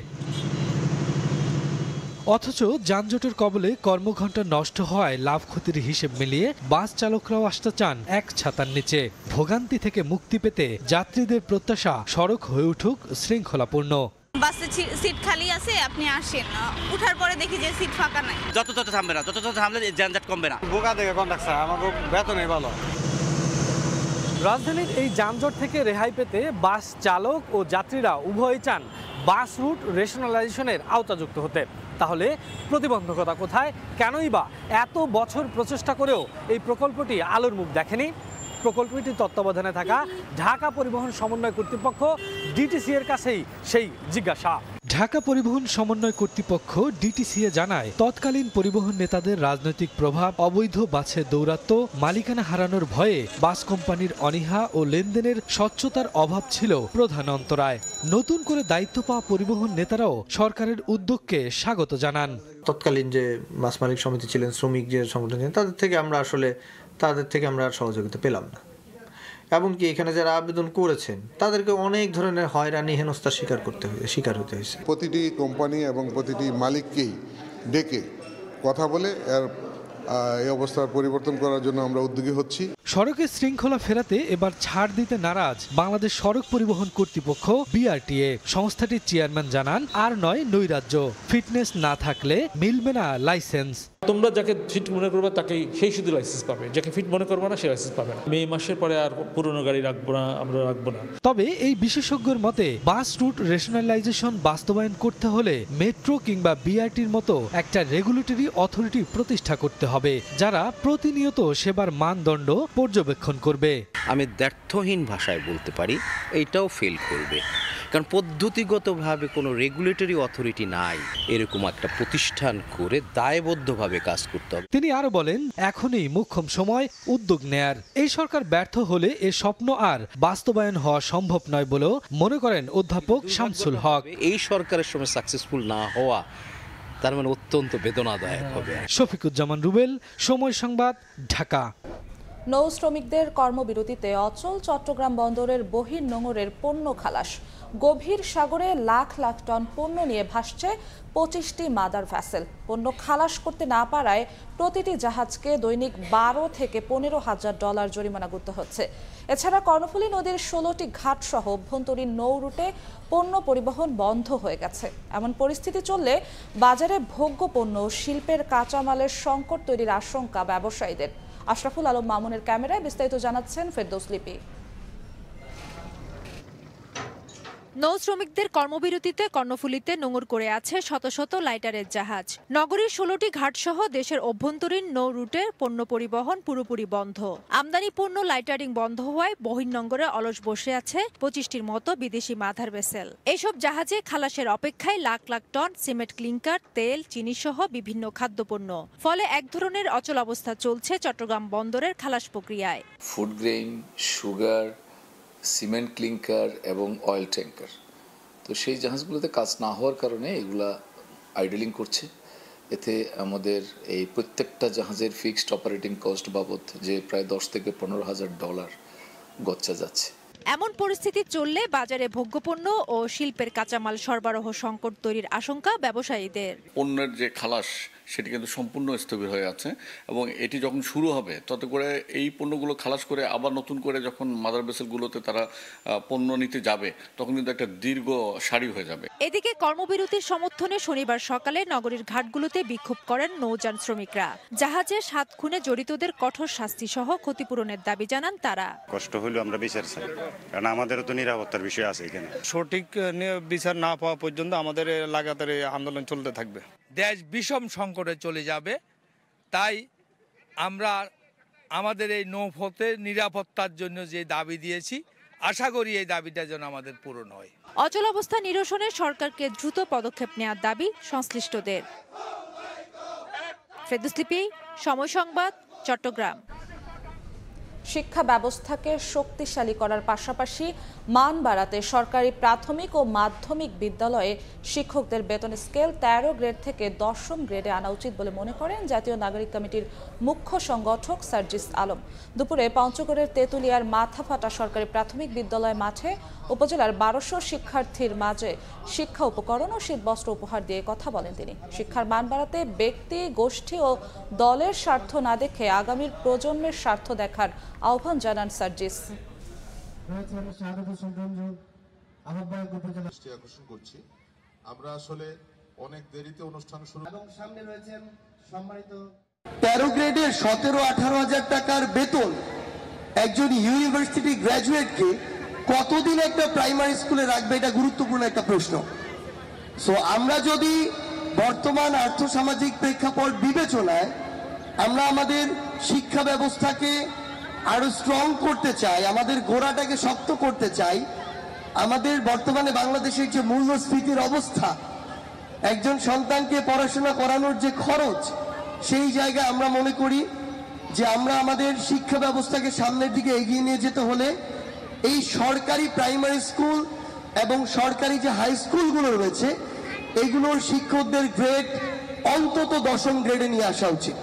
অথচ যানজটের কবলে কর্মঘণ্টা নষ্ট হওয়ায় লাভ ক্ষতির হিসেব মিলিয়ে বাস চালকরাও আসতে চান এক ছাতার নিচে। ভোগান্তি থেকে মুক্তি পেতে যাত্রীদের প্রত্যাশা সড়ক হয়ে উঠুক শৃঙ্খলাপূর্ণ। বাসে সিট খালি আছে, আপনি আসেন, উঠার পরে দেখি যে সিট ফাঁকা নাই। যত থামবে না, যত থামলে যানজট কমবে না। বোকা দেখে কন্ডাক্টর আমাকে বেতনই ভালো। রাজধানীর এই যানজট থেকে রেহাই পেতে বাস চালক ও যাত্রীরা উভয়ই চান বাস রুট রেশনালাইজেশনের আওতাযুক্ত হতে। তাহলে প্রতিবন্ধকতা কোথায়? কেনই বা এত বছর প্রচেষ্টা করেও এই প্রকল্পটি আলোর মুখ দেখেনি? প্রকল্পটির তত্ত্বাবধানে থাকা ঢাকা পরিবহন সমন্বয় কর্তৃপক্ষ ডিটিসি এর কাছেই সেই জিজ্ঞাসা। ঢাকা পরিবহন সমন্বয় কর্তৃপক্ষ ডিটিসিএ জানায়, তৎকালীন পরিবহন নেতাদের রাজনৈতিক প্রভাব, অবৈধ বাসে দৌরাত্ম্য, মালিকানা হারানোর ভয়ে বাস কোম্পানির অনীহা ও লেনদেনের স্বচ্ছতার অভাব ছিল প্রধান অন্তরায়। নতুন করে দায়িত্ব পাওয়া পরিবহন নেতারাও সরকারের উদ্যোগকে স্বাগত জানান। তৎকালীন যে বাস মালিক সমিতি ছিলেন, শ্রমিক যে সংগঠন ছিলেন, তাদের থেকে আমরা সহযোগিতা পেলাম না। এমনকি এখানে যারা আবেদন করেছেন তাদেরকে অনেক ধরনের হয়রানি হেনস্থার শিকার হতে হয়েছে। প্রতিটি কোম্পানি এবং প্রতিটি মালিককেই ডেকে কথা বলে এই অবস্থার পরিবর্তন করার জন্য আমরা উদ্যোগী হচ্ছি। সড়কের শৃঙ্খলা ফেরাতে এবার ছাড় দিতে নারাজ বাংলাদেশ সড়ক পরিবহন কর্তৃপক্ষ বিআরটিএ। সংস্থাটির চেয়ারম্যান জানান, আর নয় নৈরাজ্য, ফিটনেস না থাকলে মিলবে না লাইসেন্স। তোমরা যাকে ফিট মনে করবে তাকেই সেই শুধু লাইসেন্স পাবে, যাকে ফিট মনে করবো না সে লাইসেন্স পাবে না। মে মাসের পরে আর পুরনো গাড়ি রাখবো না, আমরা রাখবো না। তবে এই বিশেষজ্ঞের মতে বাস রুট রেশনালাইজেশন বাস্তবায়ন করতে হলে মেট্রো কিংবা বিআরটির মতো একটা রেগুলেটরি অথরিটি প্রতিষ্ঠা করতে হবে, যারা প্রতিনিয়ত সেবার মানদণ্ড পর্যবেক্ষণ করবে। আমি দ্ব্যর্থহীন ভাষায় বলতে পারি, এইটাও ফেল করবে, কারণ পদ্ধতিগতভাবে কোনো রেগুলেটরি অথরিটি নাই। এরকম একটা প্রতিষ্ঠান করে দায়বদ্ধভাবে কাজ করতে হবে। তিনি আরো বলেন, এখনই মোক্ষম সময় উদ্যোগ নেয়ার। এই সরকার ব্যর্থ হলে এ স্বপ্ন আর বাস্তবায়ন হওয়া সম্ভব নয় বলেও মনে করেন অধ্যাপক শামসুল হক। এই সরকারের সময় সাকসেসফুল না হওয়া তার মানে অত্যন্ত বেদনাদায়ক হবে। শফিকুজ্জামান রুবেল, সময় সংবাদ, ঢাকা। নৌ শ্রমিকদের কর্মবিরতিতে অচল চট্টগ্রাম বন্দরের বহির্নোঙরের পণ্য খালাস। গভীর সাগরে লাখ লাখ টন পণ্য নিয়ে ভাসছে 25টি মাদার ভ্যাসেল। পণ্য খালাস করতে না পারায় প্রতিটি জাহাজকে দৈনিক 12 থেকে 15,000 ডলার জরিমানা গুনতে হচ্ছে। এছাড়া কর্ণফুলী নদীর 16টি ঘাট সহ অভ্যন্তরীণ নৌ রুটে পণ্য পরিবহন বন্ধ হয়ে গেছে। এমন পরিস্থিতি চললে বাজারে ভোগ্য পণ্য শিল্পের কাঁচামালের সংকট তৈরির আশঙ্কা ব্যবসায়ীদের। আশরাফুল আলম মামুনের ক্যামেরায় বিস্তারিত জানাচ্ছেন ফেরদৌস লিপি। নৌ শ্রমিকদের কর্মবিরতিতে কর্ণফুলীতে নোঙর করে আছে শত শত লাইটারের জাহাজ। নগরীর 16টি ঘাটসহ দেশের অভ্যন্তরীণ নৌ রুটে পণ্য পরিবহন পুরোপুরি বন্ধ। আমদানি পণ্য লাইটারিং বন্ধ হওয়ায় বহির্নোঙরে অলস বসে আছে 25টির মতো বিদেশি মাদার ভেসেল। এইসব জাহাজে খালাসের অপেক্ষায় lakh lakh ton cement, clinker, তেল, চিনি সহ বিভিন্ন খাদ্যপণ্য। ফলে এক ধরনের অচল অবস্থা চলছে চট্টগ্রাম বন্দরের খালাস প্রক্রিয়ায়। Food grain, sugar, cement, clinker এবং অয়েল ট্যাঙ্কার, তো সেই জাহাজগুলোতে কাজ না হওয়ার কারণে এগুলা আইডলিং করছে। এতে আমাদের এই প্রত্যেকটা জাহাজের ফিক্সড অপারেটিং কস্ট বাবদ যে প্রায় 10 থেকে 15,000 ডলার গচ্চা যাচ্ছে। এমন পরিস্থিতি চললে বাজারে ভোগ্যপণ্য ও শিল্পের কাঁচামাল সরবরাহ সংকট তৈরির আশঙ্কা ব্যবসায়ীদের। পণ্যের যে খালাস সেটি কিন্তু সম্পূর্ণ স্থবির হয়ে আছে এবং এটি যখন শুরু হবে তত করে এই পণ্যগুলো খালাস করে আবার নতুন করে যখন মাদার ভেসেলগুলোতে তারা পণ্য নিতে যাবে তখন কিন্তু একটা দীর্ঘ সারি হয়ে যাবে। এদিকে কর্মবিরতির সমর্থনে শনিবার সকালে নগরীর ঘাটগুলোতে বিক্ষোভ করেন নৌযান শ্রমিকরা। জাহাজে 7 খুনে জড়িতদের কঠোর শাস্তি সহ ক্ষতিপূরণের দাবি জানান তারা। কষ্ট হলেও আমরা বিচার চাই, কারণ আমাদেরও তো নিরাপত্তার বিষয় আছে এখানে। সঠিক বিচার না পাওয়া পর্যন্ত আমাদের লাগাতার আন্দোলন চলতে থাকবে। দেশ বিষম সংকটে চলে যাবে, তাই আমরা আমাদের এই নৌপথে নিরাপত্তার জন্য যে দাবি দিয়েছি, আশা করি এই দাবিটা যেন আমাদের পূরণ হয়। অচল অবস্থা নিরসনে সরকারকে দ্রুত পদক্ষেপ নেওয়ার দাবি সংশ্লিষ্টদের। ফেরদৌস লিপি, সময় সংবাদ, চট্টগ্রাম। শিক্ষা ব্যবস্থাকে শক্তিশালী করার পাশাপাশি মান বাড়াতে সরকারি প্রাথমিক ও মাধ্যমিক বিদ্যালয়ে শিক্ষকদের বেতন স্কেল 13 গ্রেড থেকে 10ম গ্রেডে আনা উচিত বলে মনে করেন জাতীয় নাগরিক কমিটির মুখ্য সংগঠক সার্জিস আলম। দুপুরে পঞ্চগড়ের তেঁতুলিয়ার মাথাফাটা সরকারি প্রাথমিক বিদ্যালয় মাঠে উপজেলার 1200 শিক্ষার্থীর মাঝে শিক্ষা উপকরণ ও শীতবস্ত্র উপহার দিয়ে কথা বলেন তিনি। শিক্ষার মান বাড়াতে ব্যক্তি, গোষ্ঠী ও দলের স্বার্থ না দেখে আগামীর প্রজন্মের স্বার্থ দেখার আহ্বান জানান সার্জিস। আমরা আসলে অনেক দেরিতে অনুষ্ঠান শুরু এবং সামনে রয়েছেন সম্মানিত 13 গ্রেডের 17-18 হাজার টাকার বেতন একজন ইউনিভার্সিটি গ্র্যাজুয়েটকে কতদিন একটা প্রাইমারি স্কুলে রাখবে, এটা গুরুত্বপূর্ণ একটা প্রশ্ন। সো আমরা যদি বর্তমান আর্থসামাজিক প্রেক্ষাপট বিবেচনায় আমরা আমাদের শিক্ষা ব্যবস্থাকে আরো স্ট্রং করতে চাই, আমাদের গোড়াটাকে শক্ত করতে চাই, আমাদের বর্তমানে বাংলাদেশের যে মূল্যস্ফীতির অবস্থা, একজন সন্তানকে পড়াশোনা করানোর যে খরচ, সেই জায়গায় আমরা মনে করি যে আমরা আমাদের শিক্ষা ব্যবস্থাকে সামনের দিকে এগিয়ে নিয়ে যেতে হলে এই সরকারি প্রাইমারি স্কুল এবং সরকারি যে হাই স্কুলগুলো রয়েছে এগুলোর শিক্ষকদের গ্রেড অন্তত 10ম গ্রেডে নিয়ে আসা উচিত।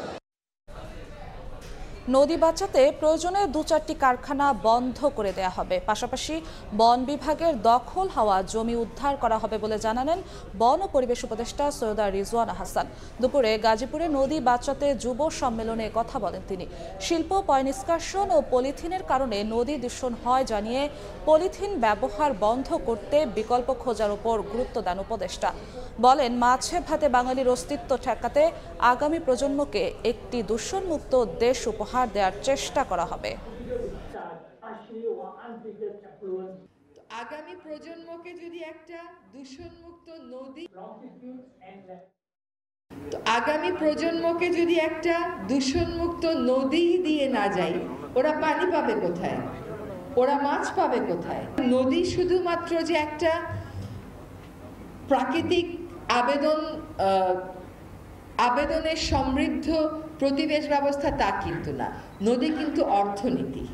নদী বাঁচাতে প্রয়োজনে 2-4টি কারখানা বন্ধ করে দেয়া হবে, পাশাপাশি বন বিভাগের দখল হওয়া জমি উদ্ধার করা হবে বলে জানালেন বন ও পরিবেশ উপদেষ্টা সৈয়দা রিজওয়ানা হাসান। দুপুরে গাজীপুরে নদী বাঁচাতে যুব সম্মেলনে কথা বলেন তিনি। শিল্প, পয়নিষ্কাশন ও পলিথিনের কারণে নদী দূষণ হয় জানিয়ে পলিথিন ব্যবহার বন্ধ করতে বিকল্প খোঁজার উপর গুরুত্ব দেন উপদেষ্টা। বলেন, মাছে ভাতে বাঙালির অস্তিত্ব ঠেকাতে আগামী প্রজন্মকে একটি দূষণমুক্ত দেশ উপহার দেওয়ার চেষ্টা করা হবে। আগামী প্রজন্মকে যদি একটা দূষণমুক্ত নদী দিয়ে না যায়, ওরা পানি পাবে কোথায়, ওরা মাছ পাবে কোথায়? নদী শুধুমাত্র যে একটা প্রাকৃতিক আবেদনের সমৃদ্ধ প্রতিবেশ ব্যবস্থা তা কিন্তু না, নদী কিন্তু অর্থনীতি।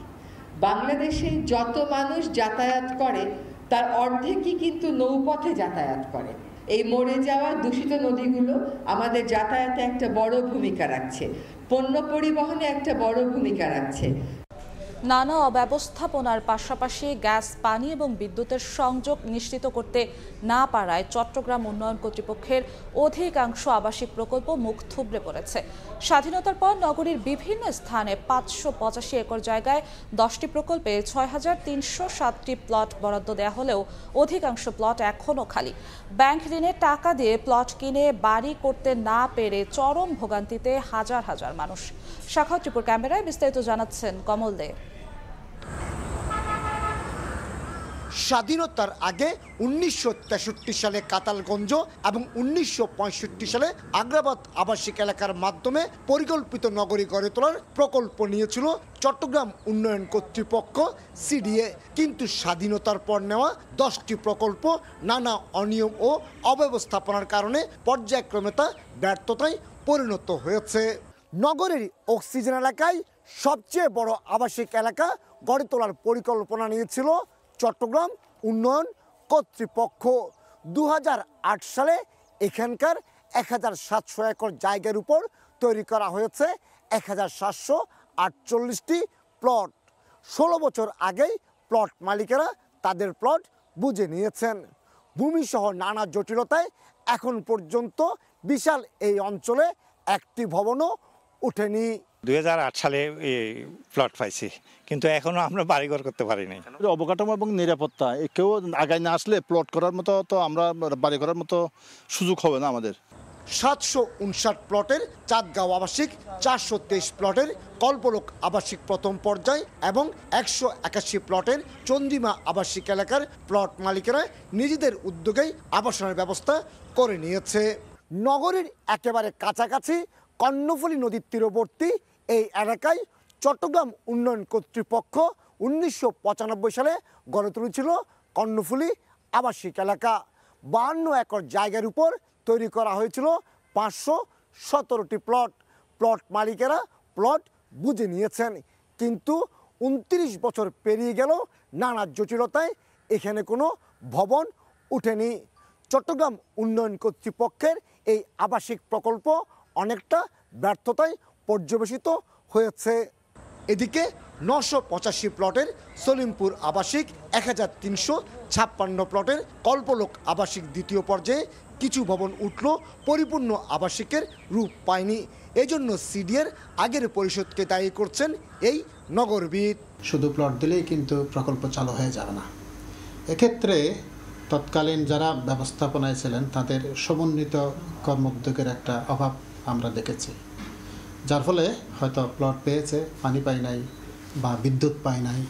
বাংলাদেশে যত মানুষ যাতায়াত করে তার অর্ধেকই কিন্তু নৌপথে যাতায়াত করে। এই মরে যাওয়া দূষিত নদীগুলো আমাদের যাতায়াতে একটা বড় ভূমিকা রাখছে, পণ্য পরিবহনে একটা বড় ভূমিকা রাখছে। নানা অব্যবস্থাপনার পাশাপাশি গ্যাস, পানি এবং বিদ্যুতের সংযোগ নিশ্চিত করতে না পারায় চট্টগ্রাম উন্নয়ন কর্তৃপক্ষের অধিকাংশ আবাসিক প্রকল্প মুখ থুবড়ে পড়েছে। স্বাধীনতার পর নগরীর বিভিন্ন স্থানে 585 একর জায়গায় 10টি প্রকল্পে 6307টি প্লট বরাদ্দ দেওয়া হলেও অধিকাংশ প্লট এখনও খালি। ব্যাংক ঋণে টাকা দিয়ে প্লট কিনে বাড়ি করতে না পেরে চরম ভোগান্তিতে হাজার হাজার মানুষ। শাখাওয়াত রিপোর্ট ক্যামেরায় বিস্তারিত জানাচ্ছেন কমল দে। স্বাধীনতার আগে 1963 সালে কাতালগঞ্জ এবং 1965 সালে আগ্রাবাদ আবাসিক এলাকার মাধ্যমে পরিকল্পিত নগরী গড়ে তোলার প্রকল্প নিয়েছিল চট্টগ্রাম উন্নয়ন কর্তৃপক্ষ সিডিএ। কিন্তু স্বাধীনতার পর নেওয়া 10টি প্রকল্প নানা অনিয়ম ও অব্যবস্থাপনার কারণে পর্যায়ক্রমে তা ব্যর্থতায় পরিণত হয়েছে। নগরের অক্সিজেন এলাকায় সবচেয়ে বড় আবাসিক এলাকা গড়ে তোলার পরিকল্পনা নিয়েছিল চট্টগ্রাম উন্নয়ন কর্তৃপক্ষ। 2008 সালে এখানকার 1700 একর জায়গার উপর তৈরি করা হয়েছে 1748টি প্লট। 16 বছর আগেই প্লট মালিকেরা তাদের প্লট বুঝে নিয়েছেন। ভূমিসহ নানা জটিলতায় এখন পর্যন্ত বিশাল এই অঞ্চলে একটি ভবনও উঠেনি। 2008 সালে প্লট পাইছি, কিন্তু এখনো আমরা বাড়িঘর করতে পারিনি। অবকাঠামো এবং নিরাপত্তা কেউ আগায় না আসলে প্লট করার মতো তো আমরা বাড়ি করার মতো সুযোগ হবে না আমাদের। 759 প্লটের চাঁদগাঁও আবাসিক, 423 প্লটের কল্পলোক আবাসিক প্রথম পর্যায় এবং 181 প্লটের চন্দ্রিমা আবাসিক এলাকার প্লট মালিকেরা নিজেদের উদ্যোগেই আবাসনের ব্যবস্থা করে নিয়েছে। নগরীর একেবারে কাছাকাছি কর্ণফুলী নদীর তীরবর্তী এই এলাকায় চট্টগ্রাম উন্নয়ন কর্তৃপক্ষ 1995 সালে গড়ে তুলেছিল কর্ণফুলী আবাসিক এলাকা। 52 একর জায়গার উপর তৈরি করা হয়েছিল 517টি প্লট। প্লট মালিকেরা প্লট বুঝে নিয়েছেন, কিন্তু 29 বছর পেরিয়ে গেল নানা জটিলতায় এখানে কোনো ভবন উঠেনি। চট্টগ্রাম উন্নয়ন কর্তৃপক্ষের এই আবাসিক প্রকল্প অনেকটা ব্যর্থতায় পর্যবেসিত হয়েছে। এদিকে 985 প্লটের সলিমপুর আবাসিক, 1356 প্লটের কল্পলোক আবাসিক দ্বিতীয় পর্যায়ে কিছু ভবন উঠল, পরিপূর্ণ আবাসিকের রূপ পায়নি। এজন্য সিডিএর আগের পরিষদকে দায়ী করছেন এই নগরবিদ। শুধু প্লট দিলেই কিন্তু প্রকল্প চালু হয়ে যাবে না। এক্ষেত্রে তৎকালীন যারা ব্যবস্থাপনায় ছিলেন তাদের সমন্বিত কর্মোদ্যোগের একটা অভাব আমরা দেখেছি, যার ফলে হয়তো প্লট পেয়েছে, পানি পায় নাই বা বিদ্যুৎ পায় নাই।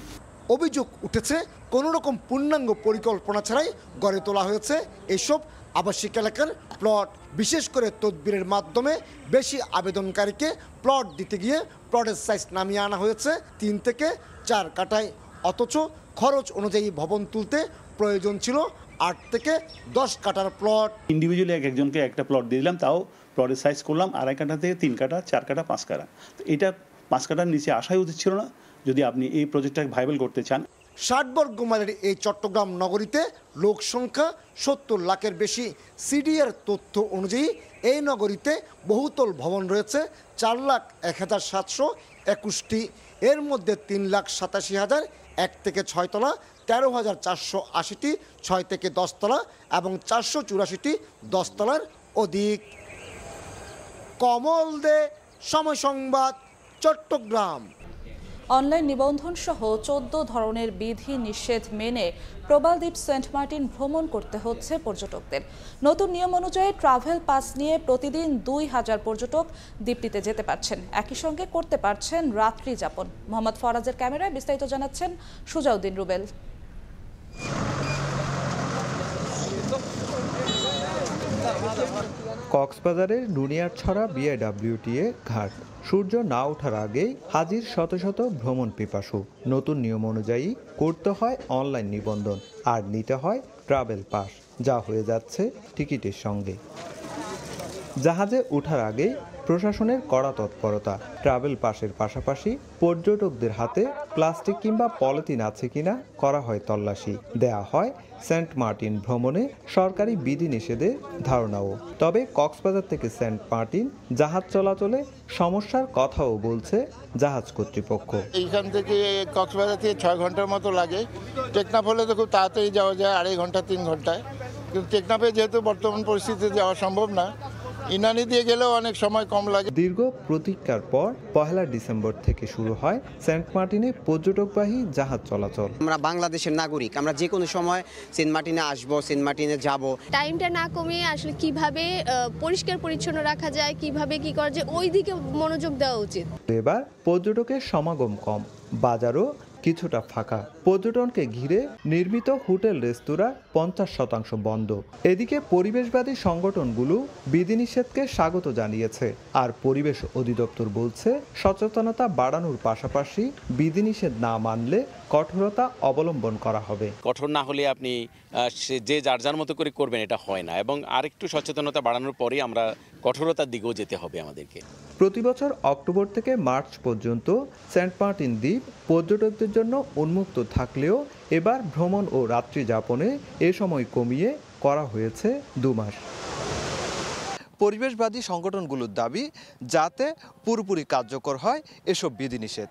অভিযোগ উঠেছে কোনো রকম পূর্ণাঙ্গ পরিকল্পনা ছাড়াই গড়ে তোলা হয়েছে এসব আবাসিক এলাকার প্লট। বিশেষ করে তদবিরের মাধ্যমে বেশি আবেদনকারীকে প্লট দিতে গিয়ে প্লটের সাইজ নামিয়ে আনা হয়েছে 3 থেকে 4 কাঠায়, অথচ খরচ অনুযায়ী ভবন তুলতে প্রয়োজন ছিল 8 থেকে 10 কাঠার প্লট। ইন্ডিভিজুয়ালি একজনকে একটা প্লট দিয়ে দিলাম, তাও প্লটের সাইজ করলাম 2.5 কাঠা থেকে 3 কাঠা, 4 কাঠা, 5 কাঠা। তো এটা 5 কাঠার নিচে আসাই উচিত ছিল না যদি আপনি এই প্রজেক্টটাকে ভাইবেল করতে চান। 60 বর্গ মাইলের এই চট্টগ্রাম নগরীতে লোক সংখ্যা 70 লাখের বেশি। সিডিএর তথ্য অনুযায়ী এই নগরীতে বহুতল ভবন রয়েছে 4,01,721টি। এর মধ্যে 3,87,000 1 থেকে 6 তলা, 13,480টি 6 থেকে 10 তলা এবং 484টি 10 তলার অধিক। কমল দে, সময় সংবাদ, চট্টগ্রাম। অনলাইন নিবন্ধন সহ 14 ধরনের বিধি নিষেধ মেনে প্রবালদ্বীপ সেন্ট মার্টিন ভ্রমণ করতে হচ্ছে পর্যটকদের। নতুন নিয়ম অনুযায়ী ট্রাভেল পাস নিয়ে প্রতিদিন 2000 পর্যটক দ্বীপটিতে যেতে পারছেন, একই সঙ্গে করতে পারছেন রাত্রি যাপন। মোহাম্মদ ফরাজের ক্যামেরায় বিস্তারিত জানাচ্ছেন সুজাউদ্দিন রুবেল। কক্সবাজারের দুনিয়ারছড়া বিআইডব্লিউটিএ ঘাট। সূর্য না ওঠার আগেই হাজির শত শত ভ্রমণ পিপাসু। নতুন নিয়ম অনুযায়ী করতে হয় অনলাইন নিবন্ধন আর নিতে হয় ট্রাভেল পাস, যা হয়ে যাচ্ছে টিকিটের সঙ্গে। জাহাজে ওঠার আগেই প্রশাসনের কড়া তৎপরতা। ট্রাভেল পাসের পাশাপাশি পর্যটকদের হাতে প্লাস্টিক কিংবা পলিথিন আছে কিনা করা হয় তল্লাশি। দেয়া হয় সেন্ট মার্টিন ভ্রমণে সরকারি বিধিনিষেধের ধারণাও। তবে কক্সবাজার থেকে সেন্ট মার্টিন জাহাজ চলাচলে সমস্যার কথাও বলছে জাহাজ কর্তৃপক্ষ। এইখান থেকে কক্সবাজার থেকে 6 ঘন্টার মতো লাগে। টেকনাফ হলে তো খুব তাড়াতাড়ি যাওয়া যায়, 2.5 ঘন্টা 3 ঘন্টায়। কিন্তু টেকনাফে যেহেতু বর্তমান পরিস্থিতিতে যাওয়া সম্ভব না, ইনানি দিয়ে গেলেও অনেক সময় কম লাগে। দীর্ঘ প্রতীক্ষার পর 1 ডিসেম্বর থেকে শুরু হয় সেন্ট মার্টিনে পর্যটকবাহী জাহাজ চলাচল। আমরা বাংলাদেশের নাগরিক, আমরা যে কোনো সময় সেন্ট মার্টিনে আসবো, সেন্ট মার্টিনে যাব। টাইমটা না কমিয়ে আসলে কিভাবে পরিষ্কার পরিচ্ছন্ন রাখা যায়, কিভাবে কি করা যায়, ওই দিকে মনোযোগ দেওয়া উচিত। এবার পর্যটকের সমাগম কম, বাজারও কিছুটা ফাঁকা। পর্যটনকে ঘিরে নির্মিত হোটেল রেস্তোরাঁ 50% বন্ধ। এদিকে পরিবেশবাদী সংগঠনগুলো বিধিনিষেধকে স্বাগত জানিয়েছে, আর পরিবেশ অধিদপ্তর বলছে সচেতনতা বাড়ানোর পাশাপাশি বিধিনিষেধ না মানলে কঠোরতা অবলম্বন করা হবে। কঠোর না হলে আপনি যে যার যার মতো করে করবেন, এটা হয় না। এবং আরেকটু সচেতনতা বাড়ানোর পরেই আমরা কঠোরতার দিকেও যেতে হবে আমাদেরকে। প্রতি বছর অক্টোবর থেকে মার্চ পর্যন্ত সেন্ট মার্টিন দ্বীপ পর্যটকদের জন্য উন্মুক্ত থাকলেও এবার ভ্রমণ ও রাত্রি যাপনে এ সময় কমিয়ে করা হয়েছে 2 মাস। পরিবেশবাদী সংগঠনগুলোর দাবি যাতে পুরোপুরি কার্যকর হয় এসব বিধিনিষেধ।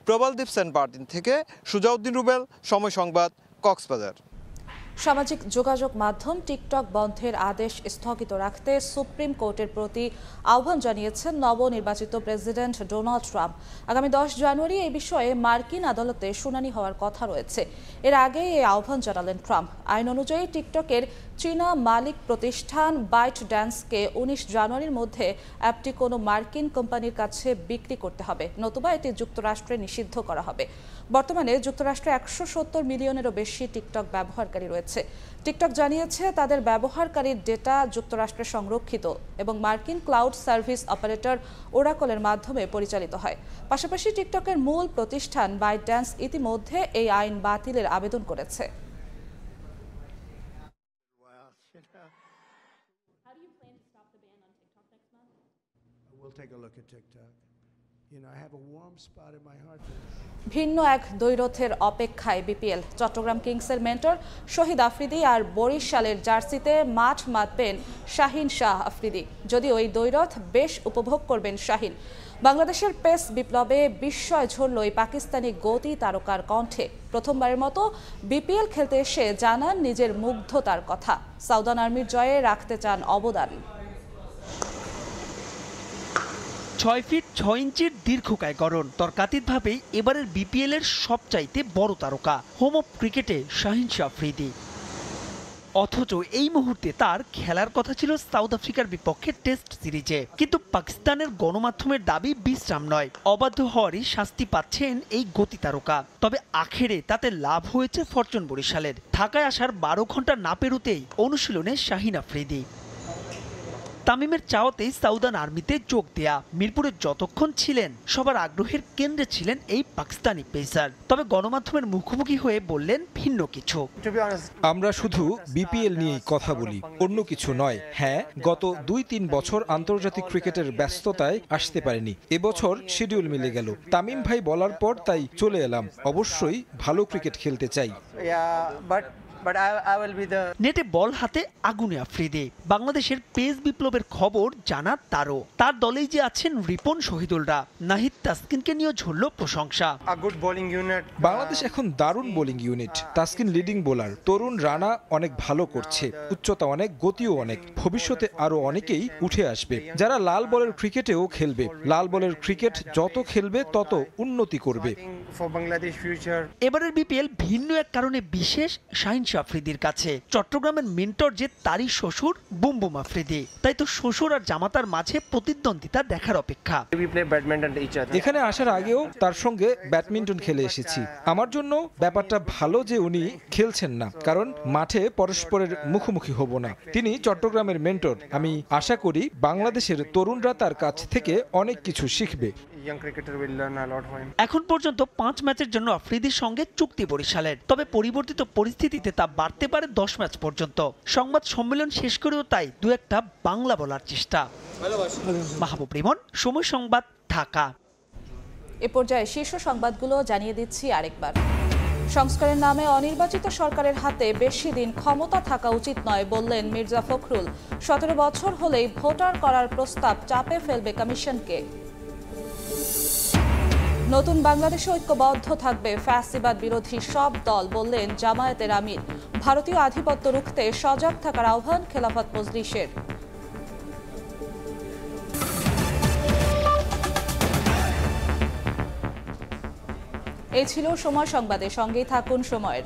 প্রবালদ্বীপ সেন্ট মার্টিন থেকে সুজাউদ্দিন রুবেল, সময় সংবাদ, কক্সবাজার। সামাজিক যোগাযোগ মাধ্যম টিকটক বন্ধের আদেশ স্থগিত রাখতে সুপ্রিম কোর্টের প্রতি আহ্বান জানিয়েছেন নবনির্বাচিত প্রেসিডেন্ট ডোনাল্ড ট্রাম্প। আগামী 10 জানুয়ারি এই বিষয়ে মার্কিন আদালতে শুনানি হওয়ার কথা রয়েছে। এর আগেই এই আহ্বান জানালেন ট্রাম্প। আইন অনুযায়ী টিকটকের চীনা মালিক প্রতিষ্ঠান বাইট ড্যান্সকে 19 জানুয়ারির মধ্যে অ্যাপটি কোনো মার্কিন কোম্পানির কাছে বিক্রি করতে হবে, নতুবা এটি যুক্তরাষ্ট্রে নিষিদ্ধ করা হবে। বর্তমানে যুক্তরাষ্ট্রে 170 মিলিয়নেরও বেশি টিকটক ব্যবহারকারী রয়েছে। টিকটক জানিয়েছে তাদের ব্যবহারকারীর ডেটা যুক্তরাষ্ট্রে সংরক্ষিত এবং মার্কিন ক্লাউড সার্ভিস অপারেটর ওরাকলের মাধ্যমে পরিচালিত হয়। পাশাপাশি টিকটকের মূল প্রতিষ্ঠান বাইট ড্যান্স ইতিমধ্যে এই আইন বাতিলের আবেদন করেছে। ভিন্ন এক দ্বৈরথের অপেক্ষায় বিপিএল। চট্টগ্রাম কিংসের মেন্টর শহীদ আফ্রিদি আর বরিশালের জার্সিতে মাঠ মাতবেন শাহিন শাহ আফ্রিদি। যদিও এই দ্বৈরথ বেশ উপভোগ করবেন শাহিন। বাংলাদেশের পেস বিপ্লবে বিস্ময় ঝরল এই পাকিস্তানি গতি তারকার কণ্ঠে। প্রথমবারের মতো বিপিএল খেলতে এসে জানান নিজের মুগ্ধতার কথা। সাউদার্ন আর্মির জয়ে রাখতে চান অবদান। 6 ফিট 6 ইঞ্চির দীর্ঘকায় গড়ন, তর্কাতীতভাবেই এবারের বিপিএল এর সবচাইতে বড় তারকা হোম অফ ক্রিকেটে শাহিন শাহ আফ্রিদি। অথচ এই মুহূর্তে তার খেলার কথা ছিল সাউথ আফ্রিকার বিপক্ষে টেস্ট সিরিজে, কিন্তু পাকিস্তানের গণমাধ্যমের দাবি বিশ্রাম নয়, অবাধ্য হওয়ারই শাস্তি পাচ্ছেন এই গতি তারকা। তবে আখেরে তাতে লাভ হয়েছে ফরচুন বরিশালের। ঢাকায় আসার 12 ঘন্টা না পেরোতেই অনুশীলনে শাহিন আফ্রিদি। তামিমের চাওয়াতেই সাউদার্ন আর্মিতে যোগ দেয়া। মিরপুরে যতক্ষণ ছিলেন সবার আগ্রহের কেন্দ্রে ছিলেন এই পাকিস্তানি পেসার। তবে গণমাধ্যমের মুখোমুখি হয়ে বললেন ভিন্ন কিছু। আমরা শুধু বিপিএল নিয়েই কথা বলি, অন্য কিছু নয়। হ্যাঁ, গত 2-3 বছর আন্তর্জাতিক ক্রিকেটের ব্যস্ততায় আসতে পারিনি। এবছর শিডিউল মিলে গেল। তামিম ভাই বলার পর তাই চলে এলাম। অবশ্যই ভালো ক্রিকেট খেলতে চাই। নেটে বল হাতে আগুনে আফ্রিদি। বাংলাদেশের পেস বিপ্লবের খবর জানা তারও। তার দলেই যে আছেন রিপন, শহীদুলরা, নাহিদ, তাসকিনকে নিয়ে ঝরল প্রশংসা। বাংলাদেশ এখন দারুণ bowling unit. Taskin leading bowler, তরুণ রানা অনেক ভালো করছে, উচ্চতা অনেক, গতিও অনেক। ভবিষ্যতে আরো অনেকেই উঠে আসবে যারা লাল বলের ক্রিকেটেও খেলবে। লাল বলের ক্রিকেট যত খেলবে তত উন্নতি করবে। এবারের বিপিএল ভিন্ন এক কারণে বিশেষ শাহিন শাহ আফ্রিদির কাছে। চট্টগ্রামের মেন্টর যে তারই শ্বশুর বুমবুম আফ্রিদি, তাই তো শ্বশুর আর জামাতার মাঝে প্রতিদ্বন্দ্বিতা দেখার অপেক্ষা। এখানে আসার আগেও তার সঙ্গে ব্যাডমিন্টন খেলে এসেছি। আমার জন্য ব্যাপারটা ভালো যে উনি খেলছেন না, কারণ মাঠে পরস্পরের মুখোমুখি হব না। তিনি চট্টগ্রামের মেন্টর। আমি আশা করি বাংলাদেশের তরুণরা তার কাছ থেকে অনেক কিছু শিখবে। এখন পর্যন্ত 5 ম্যাচের জন্য আফ্রিদির সঙ্গে চুক্তি বরিশালের। তবে পরিবর্তিত পরিস্থিতিতে তা বাড়তে পারে 10 ম্যাচ পর্যন্ত। সংবাদ সম্মেলন শেষ করেও তাই দু একটা বাংলা বলার চেষ্টা। মাহবুব রিমন, সময় সংবাদ, ঢাকা। এ পর্যায়ে শীর্ষ সংবাদগুলো জানিয়ে দিচ্ছি আরেকবার। সংস্কারের নামে অনির্বাচিত সরকারের হাতে বেশি দিন ক্ষমতা থাকা উচিত নয় বললেন মির্জা ফখরুল। 17 বছর হলেই ভোটার করার প্রস্তাব চাপে ফেলবে কমিশনকে। নতুন বাংলাদেশে ঐক্যবদ্ধ থাকবে ফ্যাসিবাদ বিরোধী সব দল বললেন জামায়াতের আমির। ভারতীয় আধিপত্য রুখতে সজাগ থাকার আহ্বান খেলাফত মজলিসের। এই ছিল সময় সংবাদে, সঙ্গেই থাকুন সময়ের।